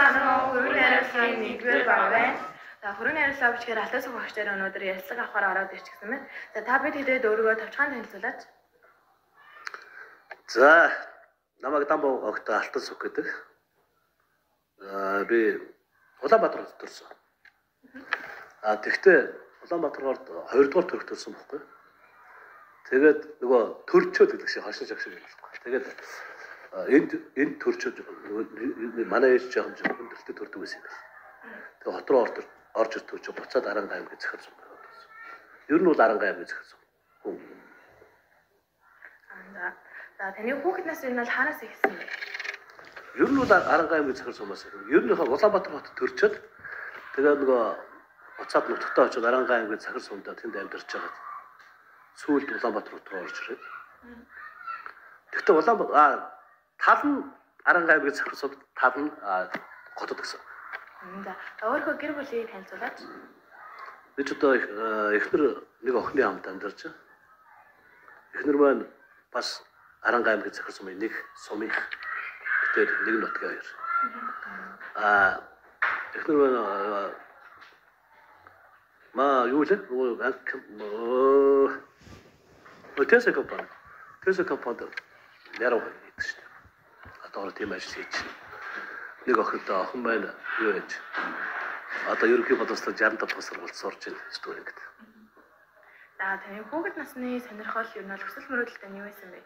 санаа хөрөнгө найруулгын 1-р баг байна. За хөрөнгө найруулга бичгээр Алтан цог багш дээр өнөөдөр ярилцлага авахаар ороод ирчихсэн байна. За та бид хэдээд өөрийгөө товчхон танилцуулаач. За намайг Дамбо огт Алтан цог гэдэг. Би Улаанбаатар хотод төрсөн. Тэгвэл Улаанбаатарт 2-р төрөх төрсөн байхгүй. Тэгээд нөгөө төрчөөд гэдэг шиг хашин жагшиг юм байна. Тэгээд энд төрчөөд манай ээж жоохон хүндрэлтэй төрдөг байсан юм байна. Тэгээд хот руу орж иртүүч буцаад Аранга аймгийн захирсан байна. Ер нь бол Аранга аймгийн захирсан. За таны хүүхэд нас ер нь хаанаас эхэлсэн бэ? Ер нь бол Аранга аймгийн захирсан хүмүүс. Ер нь Улаанбаатар хотод төрчөөд тэгээд нөгөө буцаад нутагтаа очиод Аранга аймгийн захирсан хүндээ тэнд амьдарч байгаа. Сүүлд Улаанбаатар руу орж ирээд. Тэгтээ тал нь Аранга аймгийн захирсан, тал нь хотод гэсэн. За өөрийнхөө гэр бүлийг танилцуулаач. Би ч одоо эхнэр нэг охины хамт амьдарч байна. Эхнэр маань бас Аранга аймгийн захирсан мэй нэг сумын тэр нэг нутгийн хоёр. Эхнэр маань юу лээ? Тэсэ компани яруу гэдэг шүү дээ. Одоо тийм ажил хийж. Нэг охин байна юу яаж. Одоо ерөнхий боловсрол 65 дахь сургуульд сурж байна студент. За таны хүүхэд насны сонирхол юу нь өсөл мөрөөдөлтэй нь юу байсан бэ?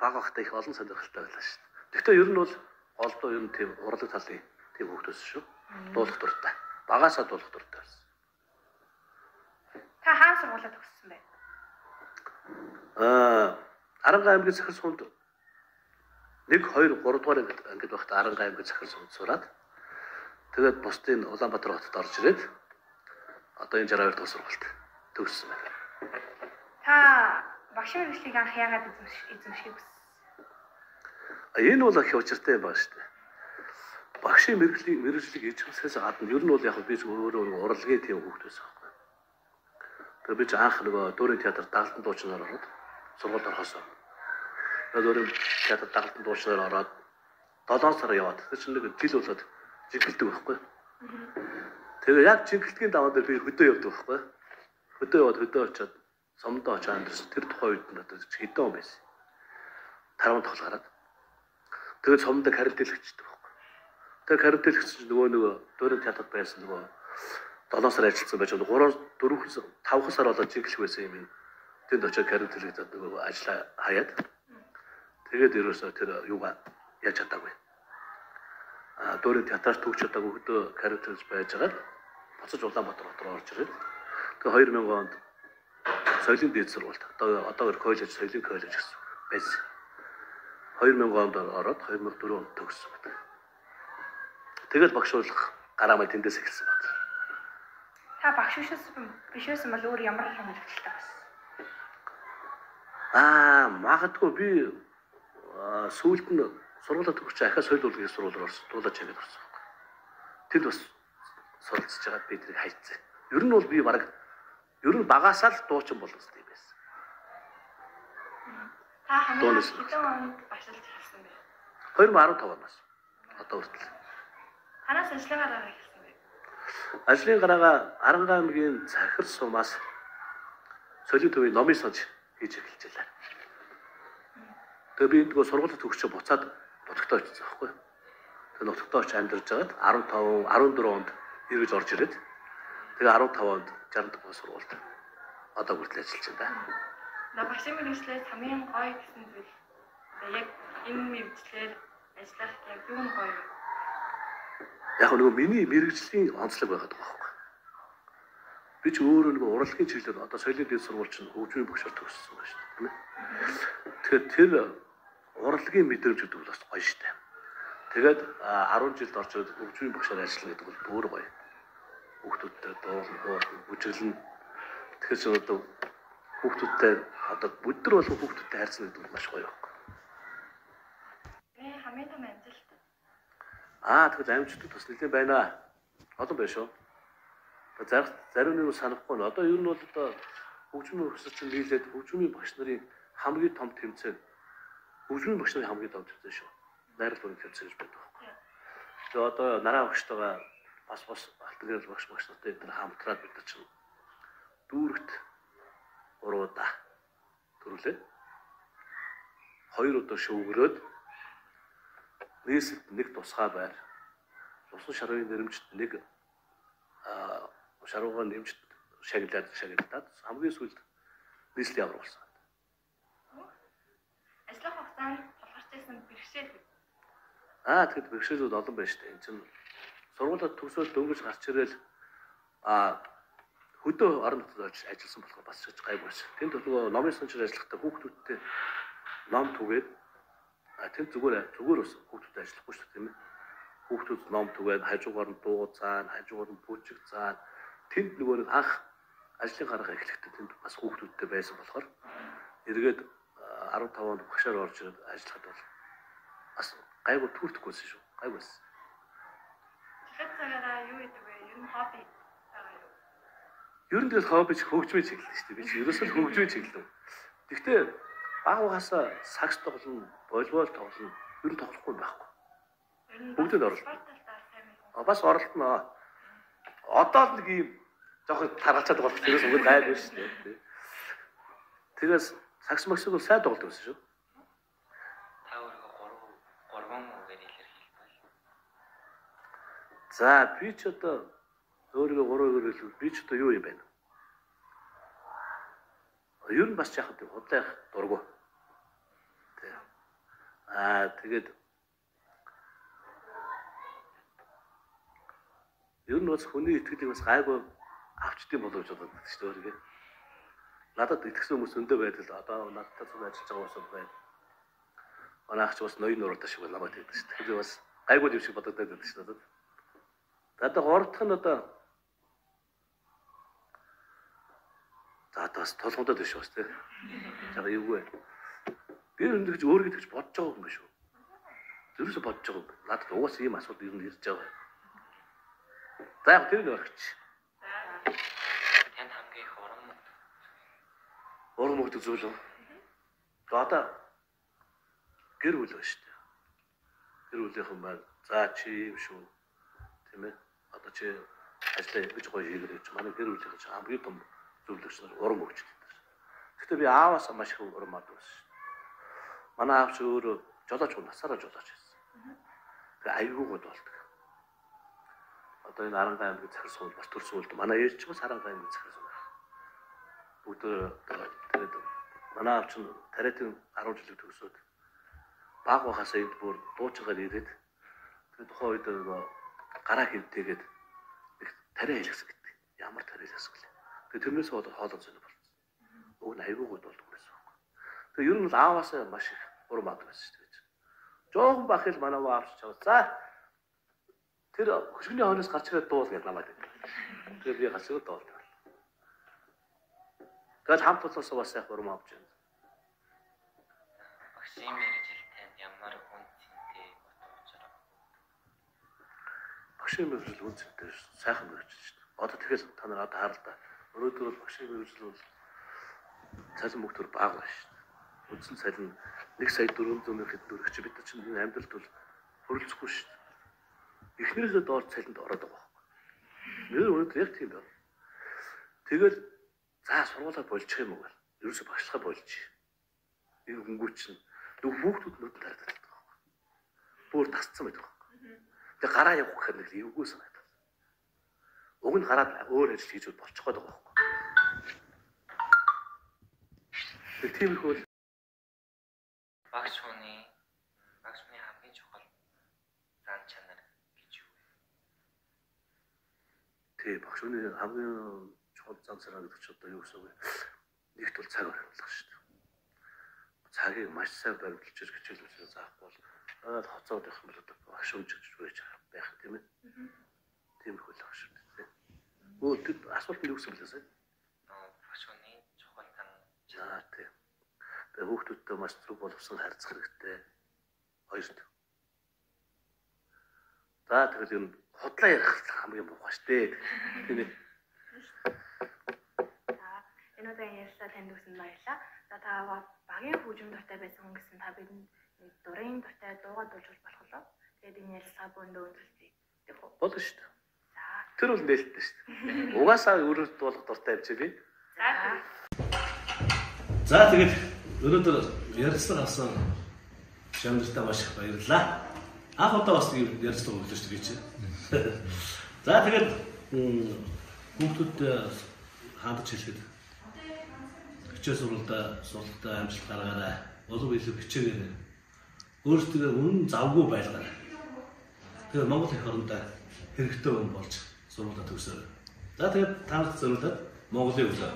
Баг ахтай их олон сонирхолтой байлаа шүү дээ. Гэхдээ ер нь бол голдоо ер нь тийм урлаг талын тийм хүүхдөөс шүү. Дуулах дуртай. Багаасаа дуулах дуртай байсан. Та хаан сургуулиуд төгссөн бэ? Аранга аймгийн захирсан хүнд 1, 2, 3 дугаар ангид байхдаа Аранга аймгийн захирсан хүнд сураад тэгээд бусдын Улаанбаатар хотод орж ирээд одоо энэ 62 дахь сургуульд төгссөн байна. Та багшийн мэргэжлийг анх яагаад эзэмших хүссэн? Энэ бол их учиртай юм байна шүү дээ. Багшийн мэргэжлийг эзэмсэхээс гадна ер нь бол яг би өөрөө урлагийн тийм хүүхдээс байхгүй. Тэгээд би ч анх нөгөө Дөрийн театрт дагалдан дуучнаар ороод сургуульд орохосоо. Тэгээд Дөрийн театрт дагалдан дуучнаар ороод 7 сар яваад тэр чинь нэг жил болоод жингэлдэг байхгүй. Тэгээд яг жингэлтгийн даваа дээр би хөдөө явдаг байхгүй. Хөдөө яваад хөдөө очиод сомдоо очиж амьдэрсэн. Тэр тухайн үед надад хэдэн он байсан. Тарван тоглол гараад. Тэгээд сомдоо карантинлэгчдэг байхгүй. Тэгээд карантинлэгч нөгөө Дөрийн театрт байсан нөгөө 7 сар ажилласан байж 3, 4, 5 сар болоод жингэлэх байсан юм. Тэнд очиод карантинлэгчд нөгөө ажиллаа хаяад. Тэгээд ерөөсөө тэр юугаа яаж чадаагүй. Дөрийн театрт төгч чадаагүй хөдөө карантинж байж байгаад буцаж Улаанбаатар хот руу орж ирээд. Тэгээд 2000 онд соёлын дээд сургуульд одоо коллеж соёлын коллеж гэсэн байсан. 2000 онд ороод 2004 онд төгссөн байна. Тэгэл багшуулах гараамай тэндээс эхэлсэн байна. Та багш биш байсан бол өөр ямар сонирхолтой байсан? Магадгүй би сүүлд нь сургуулаа төгсч ахаа соёл урлагийн сургуулиар орсон. Дуулаач гэдэг орсон. Тэнд бас суралцж байгаа би тэрийг хайцсан. Ер нь бол би ер нь багасаа л дуучин болох хэрэгтэй байсан. Та хамгийн хэдэн онд багшлж эхэлсэн бэ? 2015 оноос. Одоо хүртэл. Танаас ажиллагаараа эхэлсэн бэ? Ажлын гараагаа Аранга аймгийн захир сумаас соёлын төвийн номын сонж хийж эхэлж байлаа. Тэгээ би нөгөө сургууль төгсчөө буцаад нутагтаа очсон байхгүй. Тэгээ нутагтаа очиж амьдарч байгаад 15, 14 онд эргэж орж ирээд тэгээ 15 онд 60 дахь сургуульд одоо хүртэл ажиллаж байна. Багшийн мэргэжлээс хамгийн гоё гэсэн зүйл яг энэ мэргэжлэр ажиллах яг юу нь гоё вэ? Яг нөгөө миний мэргэжлийн онцлог байгаад байгаа байхгүй. Би ч өөрөө нөгөө урлагийн чиглэлээр одоо соёлын дэд сургууль чинь хөгжмийн багшаар төгссөн байна шүү дээ. Тэгэхээр тэр урлагийн мэдрэмж гэдэг бол бас гоё шүү дээ. Тэгээд 10 жилд орж ирээд хөгжмийн багшаар ажиллана гэдэг бол бүр гоё. Хүүхдүүдтэй дуулах, бүжиглэн. Тэгэхээр ч одоо хүүхдүүдтэй одоо өдөр болгон хүүхдүүдтэй харьцна гэдэг бол маш гоё байхгүй. Хамгийн том амжилт. Тэгэхээр амжилтууд бас нэлээд байна. Олон байна шүү. Зарим нэг санахгүй нь одоо ер нь бол одоо хөгжмийн багш чинь нийлээд хөгжмийн багш нарын хамгийн том тэмцээн хөгжмийн багш нарын хамгийн том тэмцээн шүү. Найрал бүрийн тэмцээн гэж байдаг байхгүй. Тэгээ одоо нараа багштайгаа бас алтан багш нартай энэ хамтраад бид нар чинь дүүрэгт 3 удаа төрлөө. 2 удаа шүүгрөөд нийслэлд нэг тусгай байр. Усан шаргын нэрмжт нэг шаргуугаар нэмжт шагналаад хамгийн сүүлд нийслэл явуулсан. Ажлын хугацаанд тулгарч байсан бэрхшээл. Тэгэд бэрхшээлүүд олон байна шүү дээ. Энэ чинь сургуулиуд төгсөөл дөнгөж гарч ирээл хөдөө орон нутгад ажилласан болохоор бас ч гайгүй байсан. Тэнд нөгөө номын санчаар ажиллахдаа хүүхдүүдтэй ном түгээд тэнд зүгээр ус хүүхдүүд ажиллахгүй шүү дээ, тийм ээ. Хүүхдүүд ном түгээд хажуугаар нь дуу заана, хажуугаар нь бүжиг заана. Тэнд нөгөө нэг анх ажлын гарга эхлэхдээ тэнд бас хүүхдүүдтэй байсан болохоор эргээд 15 онд багшаар орж ирээд ажиллахад бол бас гайгүй түүрдэхгүйсэн шүү. Гайгүйсэн. Тэгэхээр цагаараа юу гэдэг вэ? Ер нь хобби байгаа юу? Ер нь тэгэл хоббич хөгжмөө чиглэлээ шүү дээ. Би ч ерөөсөө хөгжмөө чиглэв. Гэхдээ багасаа сакс тоглоно, волейбол тоглоно. Ер нь тоглохгүй байхгүй. Бүгдэд оролцсон. Бас оролцсон. Одоо л нэг юм жоохон таргалцаад байгаа бол ерөөс өгöd гайгүй шүү дээ. Тэгээс сакс максыг бол сайн тоглодог байсан шүү. Та өөрөө 3 үгээр илэрхийлбэл. За би ч одоо өөрийгөө 3 үгээр хэлвэл би ч одоо юу юм бэ? Ер нь бас яхад худлаах дургу. Тэгээд ер нь бас хүний итгэлийг бас гайгүй авчдсан болов гэж боддог шүү дээ өөрийгөө. Надад итгэсэн хүмүүс өндөө байдал одоо надтай зүг ажиллаж байгаа хүмүүс байна. Манайх ч бас ноён нуруутай шиг намайг тэгдэг шүү дээ. Тэгэхээр бас гайгүй юм шиг бодогдоод байдаг шүү дээ. Одоо гуравдах нь одоо бас толгодод биш бас тийм. За эвгүй. Би өндөгч өөрийгөө тэгж бодож байгаа юм биш үү? Зүрхсө бодож байгаа юм. Надад угаасаа ийм асуудал ер нь ирж байгаа. За яг тэр нэг орчих. Танд хамгийн их уран мөгдөг зүйл үү? Одоо гэр бүл байна шүү дээ. Гэр бүлийнхэн маань за чи юм шүү. Тийм ээ. Одоо чи ажлаа ингэж гоё хийгэрэй гэж манай гэр бүлийнхэн ч хамгийн том зөвлөгч нар уран мөгч гэдэг. Гэхдээ би ааваас маш их уран маадаг байсан шүү. Манай аав ч өөрөө жолооч насаараа жолооч байсан. Тэгээ аюулгууд болдог. Одоо энэ Аранга аймгийн захир суул бас төр суулд манай ээж ч бас Аранга аймгийн захир суул. Бүгд тэгээд манай аав ч тариатын 10 жилиг төгсөөд баг байхасаа энд бүр дуучаагаар ирээд тэгээд тухайн үед гараа хэмтээгээд их тариа хэлсэн гэдэг. Ямар тариа хэлсэн гэлээ. Тэгээд тэрнээс хоолой зөнд болсон. Уг нь аюулгууд болдог байсан. Тэгээд ер нь ааваасаа маш их урам маадаг байсан шүү дээ. Жохон бах хэл манай аав ч чав. За тэр хөшгөний хойноос гарч ирээд дуул гэж намайг. Тэгээд би гарч ирээд дуул. Тэгээд хамт болсоо бас яг урам авч байна. Багшийн мэргэжил танд ямар үнцэнтэй бодож байгаа? Багшийн мэргэжил үнцэнтэй сайхан мэргэжил шүү дээ. Одоо тэгэхээр та нар одоо хараа л да. Өнөөдөр бол багшийн мэргэжил бол цалин мөнгөөр бага байна шүү дээ. Үндсэн цалин 1,400,000 хэд төгрөг чи бид чинь энэ амьдралд бол хөрөлцөхгүй шүү дээ. Эхнэрээсээ доор цалинд ороод байгаа байхгүй. Нэр өнөөдөр яг тийм байна. Тэгэл за сургуулаа болж юм уу? Ерөөсө багшлахаа болж. Энэ хөнгүүч чинь дүү хүүхдүүд нүд тараад байдаг байхгүй. Бүр тасцсан байдаг байхгүй. Тэгээ гараа явах гэхээр нэг эвгүй санагдав. Уг нь гараад өөр ажил хийж болчих гээд байгаа байхгүй. Тэгээ тийм их бол Багш хүний хамгийн чухал зан чанар гэж юу вэ? тий багш хүний хамгийн чухал зан чанар гэдэг чинь одоо юу гэсэн үг вэ? Нэгт бол цаг баримтлах шүү дээ. Цагийг маш сайн баримтлж хичээлүүдээ заахгүй бол хоцоод явах юм бол одоо багш өмжиж байж байх тийм ээ. Тийм их болох шүү дээ. Өө тэр асуулт нь юу гэсэн бэлээ сая? Багш хүний чухал зан чанар тийм. Тэгээ хүүхдүүдтэй маш зүг боловсон харьцах хэрэгтэй. Хоёрт. За тэгэл юм худлаа ярих хамгийн муухай шүү дээ. Тийм ээ. Энэ удаагийн ярилцлага танд үзсэн баярлалаа. За та багийн хөгжим дуртай байсан хүн гэсэн та бидэнд дурын дуртай дуугаа дуулж болох болов. Тэгээд энэ ярилцлага бөндөө үнэлцээ. Тэг үү? Болно шүү дээ. За. Тэр бол нээлттэй шүү дээ. Угаасаа өрөвд болох дуртай авчи би. За. За тэгээд өнөөдөр ярилцлага авсан Шамдартаа маш их баярлалаа. Анх удаа бас тийм ярилцлага өглөө шүү дээ. За тэгээд хүмүүстүүд хандж хэлэхэд хичээл сургалтаа амжилт гаргаарай. Улам илүү хичээгээрэй. Өөрсдөө үнэн завгүй байлгаарай. Тэгээд Монгол их орондоо хэрэгтэй хүн болж сургуулаа төгсөөрэй. За тэгээд та нарт зөвлөд Монголын өглөө.